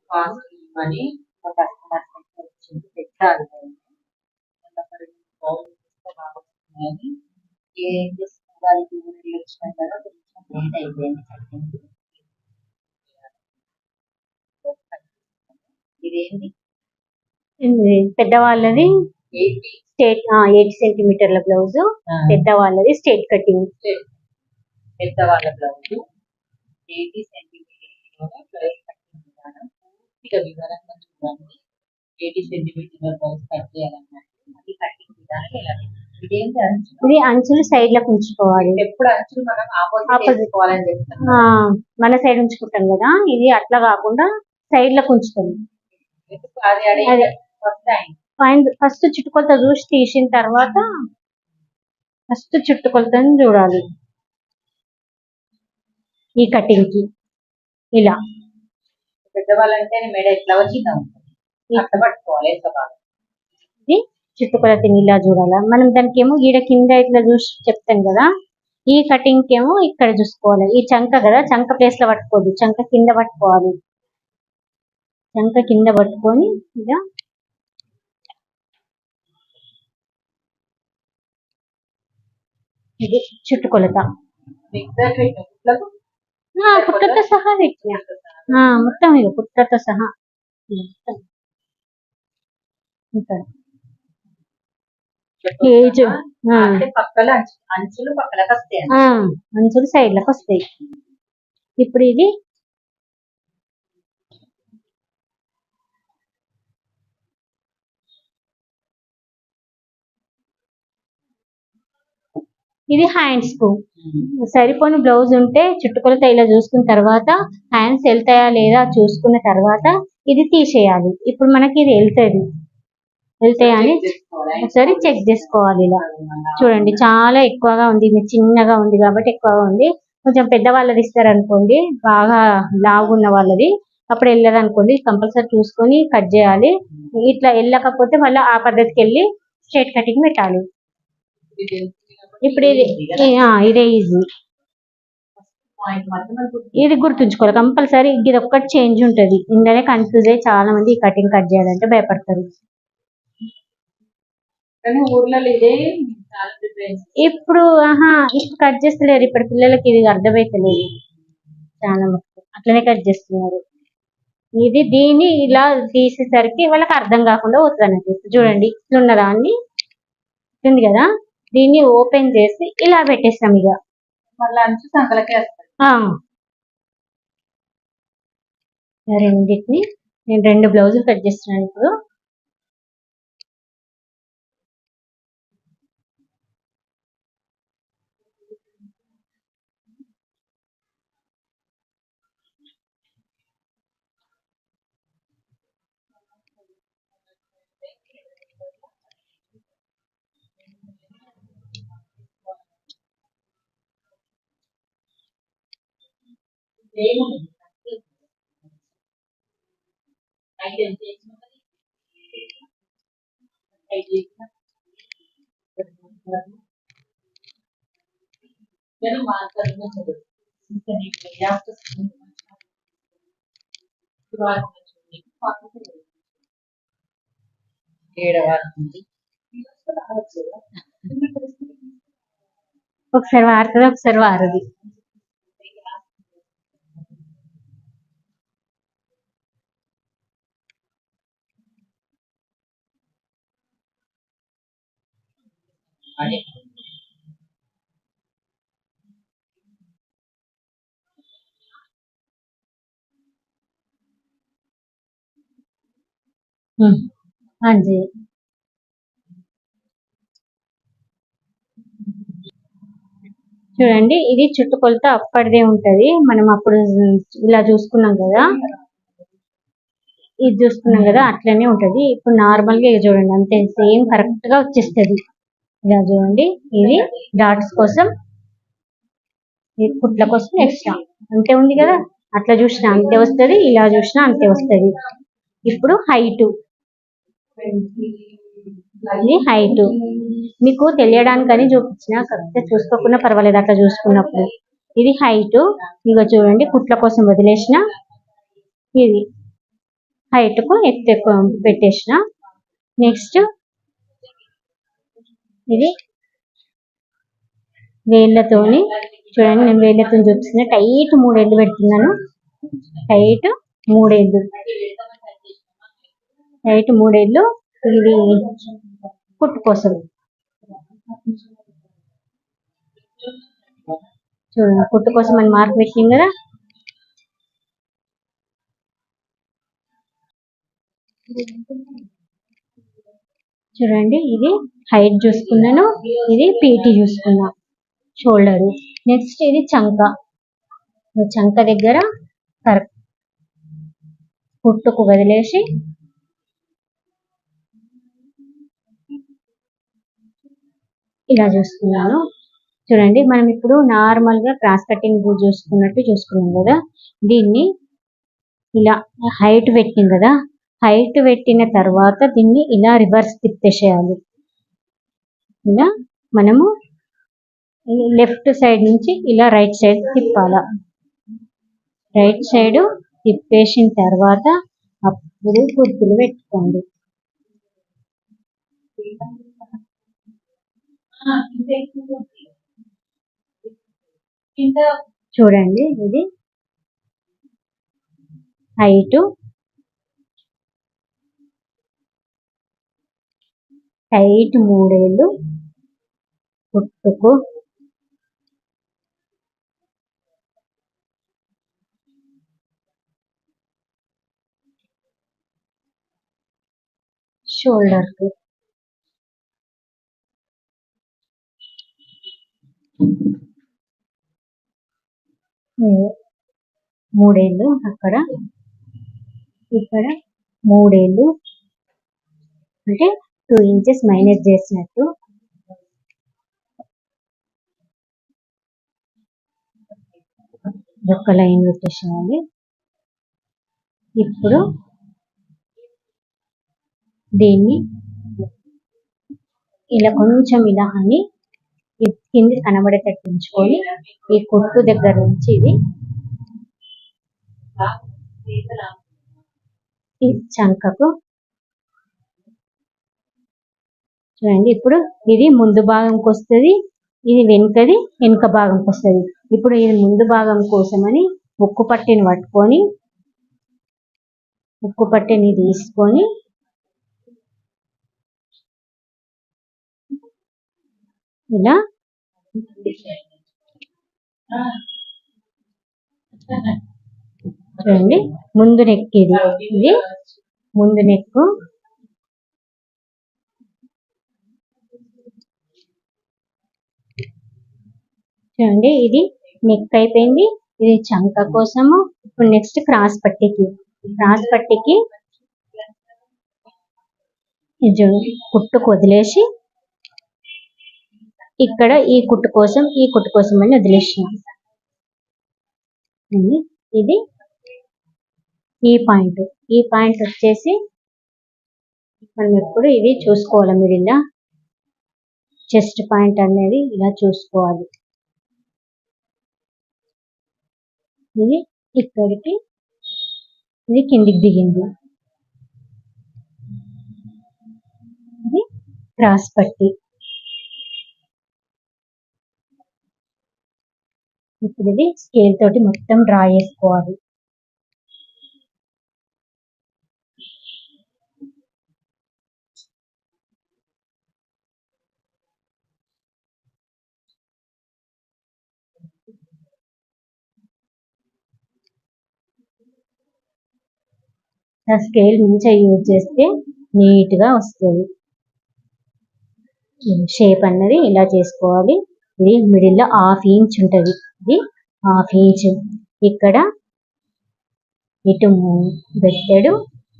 Fast ఇవ్వమని మా customers వచ్చింది పెట్టాలి ఏం చేసుకోవాలి ఊరిలో వచ్చిన కదా కొంచెం లేట్ అయిపోయింది. ఇదేంటి పెద్దవాళ్ళది స్టేట్ 8 సెంటీమీటర్ల బ్లౌజ్, పెద్దవాళ్ళది స్టేట్ కటింగ్. పెద్దవాళ్ళ బ్లౌజ్ 80 సెంటీమీటర్ల బ్లౌజ్ కటింగ్ విధానం పూర్తిగా వివరంగా చూడండి. 80 సెంటీమీటర్ల బ్లౌజ్ కట్ చేయాలన్నట్టు మళ్ళీ కటింగ్ విధానం ఎలా ఇది అంచులు సైడ్ లకు ఉంచుకోవాలి. ఎప్పుడు అంచులు మనం ఆపోజిట్ చేసుకోవాలని చెప్తాం, మన సైడ్ ఉంచుకుంటాం కదా, ఇది అట్లా కాకుండా సైడ్ లకు ఉంచుతాం. ఫస్ట్ చుట్టుకొలత చూసి తీసిన తర్వాత ఫస్ట్ చుట్టుకొలతని చూడాలి. ఈ కటింగ్ కి ఇలా పెద్దవాళ్ళంటే మెడ ఎట్లా వచ్చిందా అట్లా పట్టుకోవాలి. ఇది చుట్టుకొలతని ఇలా చూడాలా. మనం దానికి ఏమో ఈడ కింద ఇట్లా చూసి చెప్తాం కదా, ఈ కటింగ్ కి ఏమో ఇక్కడ చూసుకోవాలి. ఈ చంక కదా, చంక ప్లేస్ లో పట్టుకోవద్దు, చంక కింద పట్టుకోవాలి. చంక కింద పట్టుకొని ఇలా ఇది చుట్టుకొలత పుట్టతో సహా పెట్టినా, మొత్తం ఇది పుట్టతో సహా అంచులు సైడ్ లకు వస్తాయి. ఇప్పుడు ఇది ఇది హ్యాండ్స్ కు సరిపోని బ్లౌజ్ ఉంటే చుట్టుకొలత ఇలా చూసుకున్న తర్వాత హ్యాండ్స్ వెళ్తాయా లేదా చూసుకున్న తర్వాత ఇది తీసేయాలి. ఇప్పుడు మనకి ఇది వెళ్తాయా అని ఒకసారి చెక్ చేసుకోవాలి. ఇలా చూడండి, చాలా ఎక్కువగా ఉంది, ఇది చిన్నగా ఉంది కాబట్టి ఎక్కువగా ఉంది. కొంచెం పెద్దవాళ్ళది ఇస్తారనుకోండి, బాగా లావు ఉన్న వాళ్ళది, అప్పుడు వెళ్ళదు అనుకోండి. కంపల్సరీ చూసుకొని కట్ చేయాలి. ఇట్లా వెళ్ళకపోతే మళ్ళీ ఆ పద్ధతికి వెళ్ళి స్ట్రైట్ కటింగ్ పెట్టాలి. ఇప్పుడు ఇదే ఈజీ. ఇది గుర్తుంచుకోవాలి కంపల్సరీ. ఇది ఒక్కటి చేంజ్ ఉంటది, ఇందులోనే కన్ఫ్యూజ్ అయ్యి చాలా మంది ఈ కటింగ్ కట్ చేయాలంటే భయపడతారు. ఇప్పుడు ఇప్పుడు కట్ చేస్తలేరు, ఇప్పుడు పిల్లలకి ఇది అర్థమైతలేదు, చాలా మటుకు అట్లనే కట్ చేస్తున్నారు. ఇది దీన్ని ఇలా తీసేసరికి వాళ్ళకి అర్థం కాకుండా పోతుంది అన్నట్టు. చూడండి ఇట్లున్న దాన్ని ఉంది కదా, దీన్ని ఓపెన్ చేసి ఇలా పెట్టేస్తాం. ఇక మళ్ళీ అంచు సంకలకే రెండింటిని నేను 2 బ్లౌజులు కట్ చేస్తున్నాను ఇప్పుడు. ఒకసారి వాడుతుంది, ఒకసారి వారది. అంజీ చూడండి, ఇది చుట్టుకొలత అప్పటిదే ఉంటది. మనం అప్పుడు ఇలా చూసుకున్నాం కదా, ఇది చూసుకున్నాం కదా, అట్లనే ఉంటది. ఇప్పుడు నార్మల్ గా చూడండి, అంతే సేమ్ కరెక్ట్ గా వచ్చేస్తుంది. ఇలా చూడండి, ఇది డాట్స్ కోసం, కుట్ల కోసం ఎక్స్ట్రా అంతే ఉంది కదా, అట్లా చూసినా అంతే వస్తుంది, ఇలా చూసినా అంతే వస్తుంది. ఇప్పుడు హైట్ ఇది హైట్. మీకు తెలియడానికని చూపించిన, కరెక్ట్గా చూసుకోకుండా పర్వాలేదు అట్లా చూసుకున్నప్పుడు. ఇది హైట్. ఇక చూడండి కుట్ల కోసం వదిలేసిన, ఇది హైట్ కు ఎక్కువ పెట్టేసిన. నెక్స్ట్ ఇది వేళ్ళతోని చూడండి, నేను వేళ్ళతో చూపిస్తున్నా. టైట్ 3 ఏళ్ళు పెడుతున్నాను. టైట్ 3 ఏళ్ళు, టైట్ 3 ఏళ్ళు. ఇది కుట్టు కోసం చూడండి, కుట్టు కోసం అని మార్క్ పెట్టింది కదా. చూడండి, ఇది హైట్ చూసుకున్నాను, ఇది పీటీ చూసుకున్నా, షోల్డర్. నెక్స్ట్ ఇది చంక. చంక దగ్గర కరెక్ట్ కుట్టుకు వదిలేసి ఇలా చూసుకున్నాను. చూడండి, మనం ఇప్పుడు నార్మల్ గా క్రాస్ కటింగ్ చూసుకున్నట్టు చూసుకున్నాం కదా. దీన్ని ఇలా హైట్ పెట్టింది కదా, హైట్ పెట్టిన తర్వాత దీన్ని ఇలా రివర్స్ తిప్పేసేయాలి. ఇలా మనము లెఫ్ట్ సైడ్ నుంచి ఇలా రైట్ సైడ్ తిప్పాల. రైట్ సైడ్ తిప్పేసిన తర్వాత అప్పుడు గుర్తులు పెట్టుకోండి. చూడండి, ఇది హైట్, టైట్ 3 ఏళ్ళు కుట్టుకు, షోల్డర్ కి, మూడేళ్ళు అక్కడ, ఇక్కడ 3 ఏళ్ళు అంటే 2 ఇంచెస్ మైనస్ చేసినట్టు. ఒక లైన్ పెట్టేసేయాలి. ఇప్పుడు దీన్ని ఇలా కొంచెం ఇలా అని కింది కనబడేటట్టు ఉంచుకొని ఈ కుట్టు దగ్గర నుంచి ఈ చంకకు చూడండి. ఇప్పుడు ఇది ముందు భాగంకి వస్తుంది, ఇది వెనుక భాగంకి వస్తుంది. ఇప్పుడు ఇది ముందు భాగం కోసమని ఉక్కు పట్టిని పట్టుకొని, ఉక్కు పట్టిని తీసుకొని ఇలా చూడండి, ముందు నెక్ ఇది ముందు నెక్. చూడండి, ఇది నెక్ అయిపోయింది. ఇది చంక కోసము. ఇప్పుడు నెక్స్ట్ క్రాస్ పట్టికి కుట్టుకు వదిలేసి ఇక్కడ ఈ కుట్టు కోసం అని వదిలేసిన. ఇది ఈ పాయింట్ వచ్చేసి మనం ఎప్పుడు ఇది చూసుకోవాలి. మీరు ఇలా చెస్ట్ పాయింట్ అనేది ఇలా చూసుకోవాలి. ఇది ఇక్కడికి, ఇది కిందికి దిగింది. ఇది క్రాస్ పట్టి. ఇప్పుడు ఇది స్కేల్ తోటి మొత్తం డ్రా చేసుకోవాలి. స్కేల్ మంచిగా యూజ్ చేస్తే నీట్ గా వస్తుంది. షేప్ అన్నది ఇలా చేసుకోవాలి. ఇది మిడిల్ లో 1/2 ఇంచ్ ఉంటుంది. ఇది 1/2 ఇంచ్. ఇక్కడ ఇటు బెట్టెడు,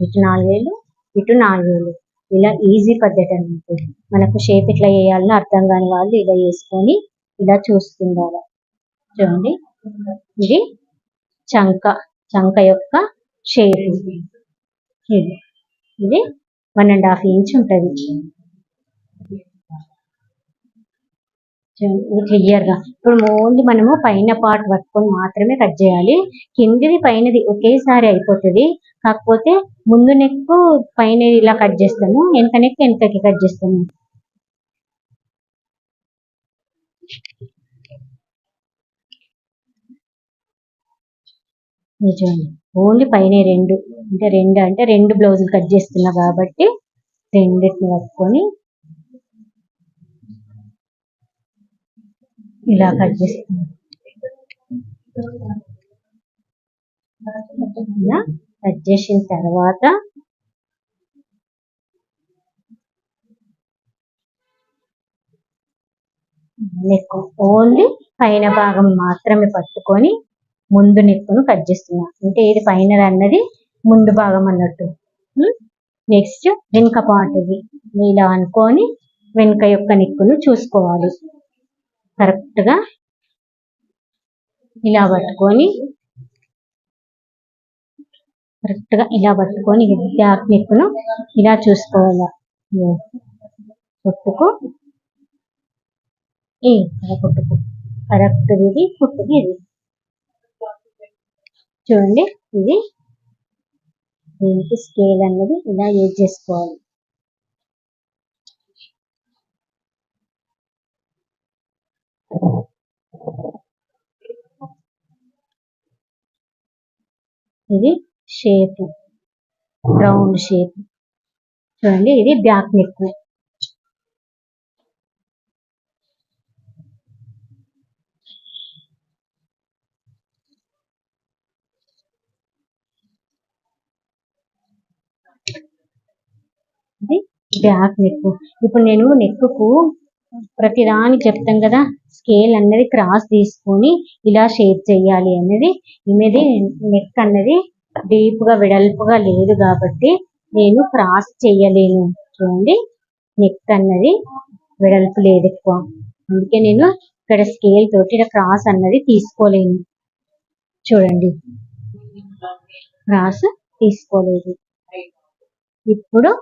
ఇటు 4 వేలు, ఇటు 4 వేలు. ఇలా ఈజీ పద్ధతి అన్నమాట. మనకు షేప్ ఇట్లా వేయాలని అర్థం కాని వాళ్ళు ఇలా వేసుకొని ఇలా చూస్తుండాలి. చూడండి, ఇది చంక యొక్క షేప్. ఇది 1.5 ఇంచ్ ఉంటుంది. ఇది క్లియర్ గా ఇప్పుడు ఓన్లీ మనము పైన పార్ట్ పట్టుకొని మాత్రమే కట్ చేయాలి. కిందిది పైనది ఒకేసారి అయిపోతుంది. కాకపోతే ముందు నెక్ పైన ఇలా కట్ చేస్తాము, వెనక నెక్ వెనకకి కట్ చేస్తాము. చూడండి ఓన్లీ పైన రెండు అంటే రెండు బ్లౌజులు కట్ చేస్తున్నా కాబట్టి రెండింటిని పట్టుకొని ఇలా కట్ చేస్తున్నాం. ఇలా కట్ చేసిన తర్వాత నెక్ ఓన్లీ పైన భాగం మాత్రమే పట్టుకొని ముందు నెక్కును కట్ చేస్తున్నా. అంటే ఇది పైన అన్నది ముందు భాగం అన్నట్టు. నెక్స్ట్ వెనుక పార్ట్ ఇది ఇలా అనుకొని వెనుక యొక్క నెక్కును చూసుకోవాలి. కరెక్ట్ గా ఇలా పట్టుకొని బ్యాక్ నెక్కును ఇలా చూసుకోవాలి. పుట్టుకు పుట్టుకు కరెక్ట్ ఇది పుట్టుకు ఇది చూడండి. ఇది దీనికి స్కేల్ అన్నది ఇలా యూజ్ చేసుకోవాలి. ఇది షేప్ రౌండ్ షేప్ చూడండి. ఇది బ్యాక్ నెక్. ఇది బ్యాక్ నెక్. ఇప్పుడు నేను నెక్కు ప్రతిదాని చెప్తాం కదా, స్కేల్ అన్నది క్రాస్ తీసుకొని ఇలా షేప్ చేయాలి అన్నది. ఇది నెక్ అన్నది డీప్ గా వెడల్పుగా లేదు కాబట్టి నేను క్రాస్ చేయలేను. చూడండి నెక్ అన్నది వెడల్పు లేదు ఎక్కువ, అందుకే నేను ఇక్కడ స్కేల్ తోటి ఇలా క్రాస్ అన్నది తీసుకోలేను. చూడండి క్రాస్ తీసుకోలేదు. ఇప్పుడు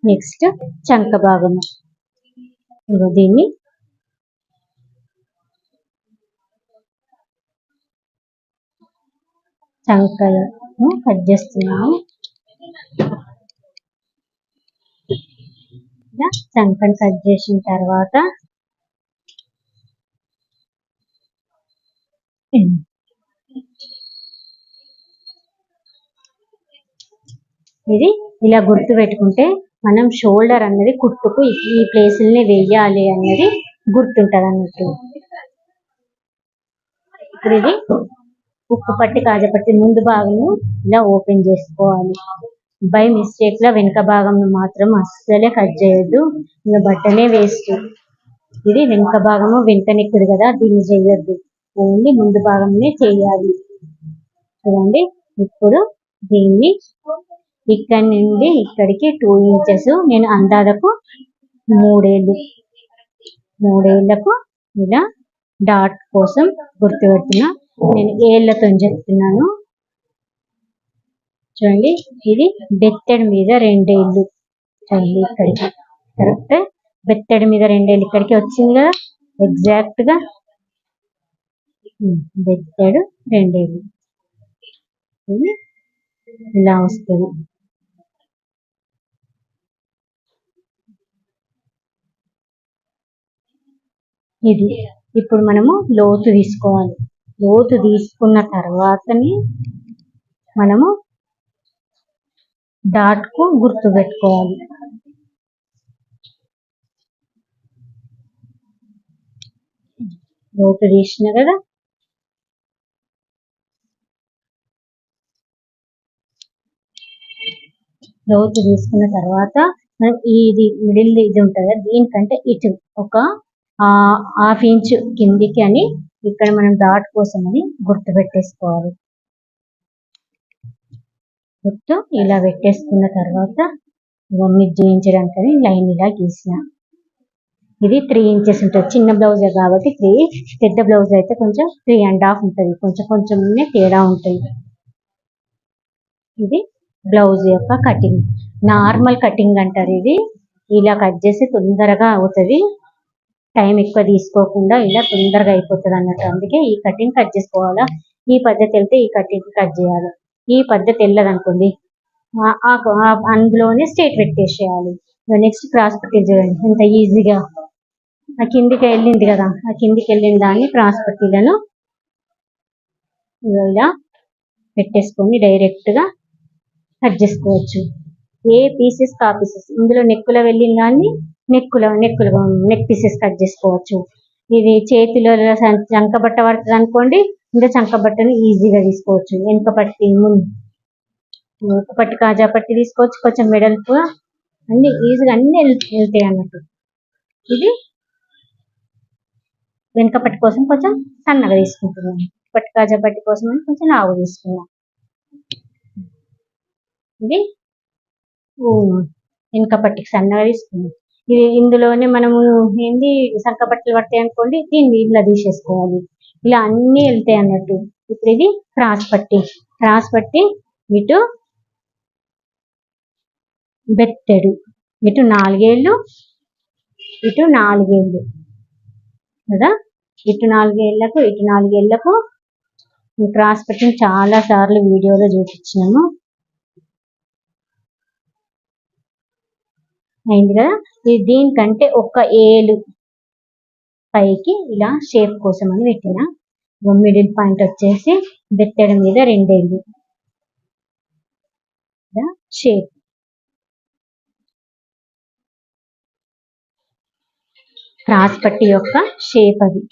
నెక్స్ట్ చంక భాగము. దీన్ని చంకను కట్ చేస్తున్నాము. చంకను కట్ చేసిన తర్వాత ఇది ఇలా గుర్తు పెట్టుకుంటే మనం షోల్డర్ అన్నది కుట్టుకు ఈ ప్లేసుల్ని వేయాలి అన్నది గుర్తుంటది అన్నట్టు. ఇప్పుడు ఇది ఉక్కు పట్టి కాజపట్టి ముందు భాగము ఇలా ఓపెన్ చేసుకోవాలి. బై మిస్టేక్ గా వెనుక భాగం మాత్రం అస్సలే కట్ చేయొద్దు, ఇంకా బట్టనే వేస్ట్. ఇది వెనుక భాగము వెనుక నెక్కుడు కదా, దీన్ని చేయొద్దు, ఓన్లీ ముందు భాగంనే చేయాలి. చూడండి ఇప్పుడు దీన్ని ఇక్కడ నుండి ఇక్కడికి 2 ఇంచెస్ నేను అందాదకు మూడేళ్లకు ఇలా డాట్ కోసం గుర్తు పెడుతున్నా. నేను ఏళ్లతో చెప్తున్నాను. చూడండి ఇది బెత్తడి మీద 2 ఏళ్ళు. చూడండి ఇక్కడికి కరెక్ట్ బెత్తడి మీద 2 ఏళ్ళు ఇక్కడికి వచ్చింది కదా, ఎగ్జాక్ట్ గా బెత్తడు 2 ఏళ్ళు ఇలా వస్తుంది. ఇది ఇప్పుడు మనము లోతు తీసుకోవాలి. లోతు తీసుకున్న తర్వాతనే మనము డాట్ కు గుర్తు పెట్టుకోవాలి. లోతు తీసిన కదా, లోతు తీసుకున్న తర్వాత మనం ఇది మిడిల్ ఇది ఉంటుంది కదా, దీనికంటే ఇటు ఒక 1/2 ఇంచ్ కిందికి అని ఇక్కడ మనం డాట్ కోసం అని గుర్తు పెట్టేసుకోవాలి. గుర్తు ఇలా పెట్టేసుకున్న తర్వాత ఇవన్నీ జోయించడానికని లైన్ ఇలా గీసిన. ఇది 3 ఇంచెస్ ఉంటుంది. చిన్న బ్లౌజ్ కాబట్టి 3, పెద్ద బ్లౌజ్ అయితే కొంచెం 3.5 ఉంటుంది. కొంచెం తేడా ఉంటుంది. ఇది బ్లౌజ్ యొక్క కటింగ్, నార్మల్ కటింగ్ అంటారు ఇది. ఇలా కట్ చేసి తొందరగా అవుతుంది, టైం ఎక్కువ తీసుకోకుండా ఇలా తొందరగా అయిపోతుంది అన్నట్టు. అందుకే ఈ కటింగ్ కట్ చేసుకోవాలా. ఈ పద్ధతి వెళ్తే ఈ కటింగ్ కట్ చేయాలి. ఈ పద్ధతి వెళ్ళదనుకోండి అందులోనే స్ట్రేట్ పెట్టేసేయాలి. నెక్స్ట్ క్రాస్ పట్టి చూడండి ఎంత ఈజీగా ఆ కిందికి వెళ్ళింది కదా, ఆ కిందికి వెళ్ళిన దాన్ని క్రాస్ పట్టీలను ఇలా పెట్టేసుకొని డైరెక్ట్ గా కట్ చేసుకోవచ్చు. ఏ పీసెస్ కా పీసెస్. ఇందులో నెక్కుల వెళ్ళిన దాన్ని నెక్ పీసెస్ కట్ చేసుకోవచ్చు. ఇది చేతిలో చంక బట్ట పడుతుంది అనుకోండి, ఇంకా చంక బట్టను ఈజీగా తీసుకోవచ్చు. వెనుక పట్టి కాజా పట్టి తీసుకోవచ్చు, కొంచెం వెడల్పుగా అన్ని ఈజీగా అన్ని వెళ్తాయి అన్నట్టు. ఇది వెనుక పట్టి కోసం కొంచెం సన్నగా తీసుకుంటున్నాను, పట్టి కాజా పట్టి కోసం అని కొంచెం లావు తీసుకున్నాం. ఇది వెనుక పట్టికి సన్నగా తీసుకున్నాం. ఇది ఇందులోనే మనము ఏంది సంక బట్టలు పడతాయి అనుకోండి, దీన్ని ఇలా తీసేసుకోవాలి. ఇలా అన్ని వెళ్తాయి అన్నట్టు. ఇప్పుడు ఇది క్రాస్ పట్టి ఇటు బెత్తెడు, ఇటు 4 ఏళ్ళు, ఇటు 4 ఏళ్ళు కదా. ఇటు 4 ఏళ్లకు, ఇటు 4 ఏళ్లకు క్రాస్ పట్టిని చాలా సార్లు వీడియోలో చూపించినాము. అయింది కదా. ఇది దీనికంటే ఒక ఏలు పైకి ఇలా షేప్ కోసం అని పెట్టిన. మిడిల్ పాయింట్ వచ్చేసి బెత్తెడ మీద 2 ఏళ్ళు షేప్. క్రాస్ పట్టి యొక్క షేప్ అది.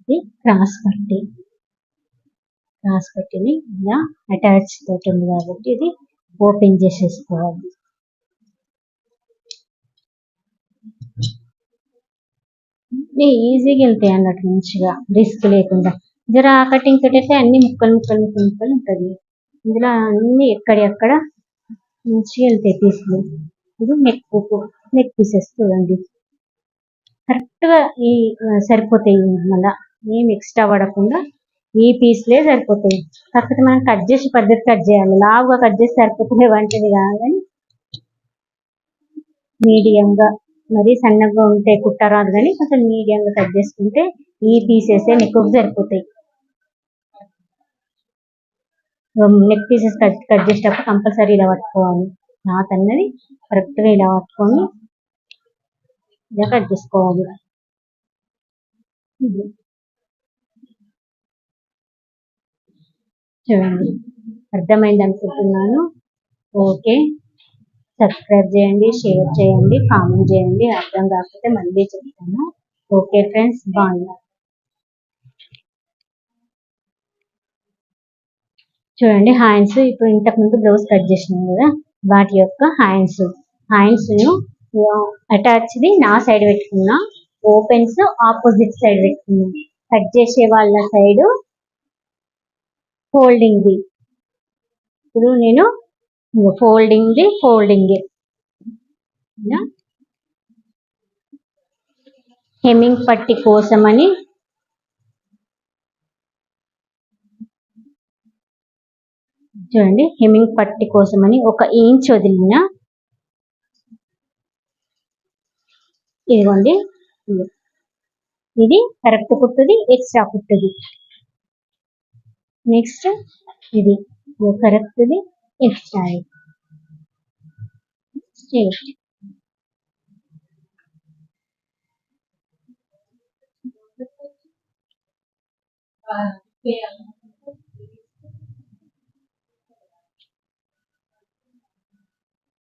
ఇది క్రాస్ పట్టిని ఇలా అటాచ్ తోటి ఉంది కాబట్టి ఇది ఓపెన్ చేసేసుకోవాలి. ఈజీగా వెళ్తాయి అన్నట్టు, మంచిగా రిస్క్ లేకుండా. జర కటింగ్ తోటి అయితే అన్ని ముక్కలు ఉంటుంది. ఇందులో అన్ని ఎక్కడెక్కడ మంచిగా వెళ్తాయి పీసులు. ఇది నెక్ పీసెస్ చూడండి, కరెక్ట్ గా ఈ సరిపోతాయి. మళ్ళా ఏం ఎక్స్ట్రా పడకుండా ఈ పీస్లే సరిపోతాయి. కాకపోతే మనం కట్ చేసే పద్ధతి కట్ చేయాలి. లావుగా కట్ చేసి సరిపోతుంది వంటిది కాదు, కానీ మీడియంగా, మరి సన్నగా ఉంటే కుట్టరాదు, కానీ కొంచెం మీడియంగా కట్ చేసుకుంటే ఈ పీసెస్ నెక్కు సరిపోతాయి. నెక్ పీసెస్ కట్ చేసేటప్పుడు కంపల్సరీ ఇలా పట్టుకోవాలి. క్లాత్ అన్నది కరెక్ట్ గా ఇలా పట్టుకొని ఇలా కట్ చేసుకోవాలి. చూడండి, అర్థమైంది అనుకుంటున్నాను. ఓకే, సబ్స్క్రైబ్ చేయండి, షేర్ చేయండి, కామెంట్ చేయండి. అర్థం కాకపోతే మళ్ళీ చెప్తాను. Okay friends, bye. చూడండి హ్యాండ్స్, ఇప్పుడు ఇంతకుముందు బ్లౌజ్ కట్ చేసినాం కదా, వాటి యొక్క హ్యాండ్స్ ను అటాచ్ది నా సైడ్ పెట్టుకున్నా, ఓపెన్స్ ఆపోజిట్ సైడ్ పెట్టుకున్నా. కట్ చేసే వాళ్ళ సైడ్ ఫోల్డింగ్. ఇప్పుడు నేను ఫోల్డింగ్ హెమ్మింగ్ పట్టి కోసమని చూడండి, హెమ్మింగ్ పట్టి కోసమని 1 ఇంచ్ వదిలిన. ఇదిగోండి, ఇది కరెక్ట్ కుట్టుది, ఎక్స్ట్రా కుట్టుది. నెక్స్ట్ ఇది కరెక్ట్ది, ఎక్స్ట్రా స్ట్రేట్.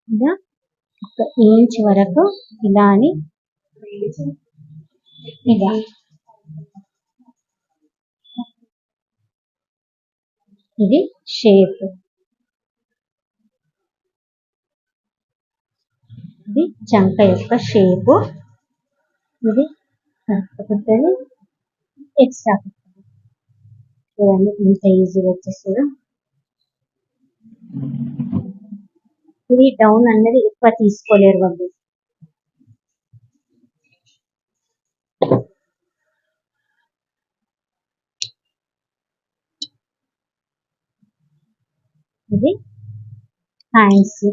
ఇలా 1 ఇంచ్ వరకు ఇలా అని ఇలా ఇది షేప్. ఇది చంక యొక్క షేపు. ఇది కుడుతుంది, ఎక్స్ట్రా చూడండి ఇంత ఈజీగా వచ్చేస్తుందో. ఇది డౌన్ అనేది ఎక్కువ తీసుకోలేరు వాళ్ళు. ఇది హ్యాండ్స్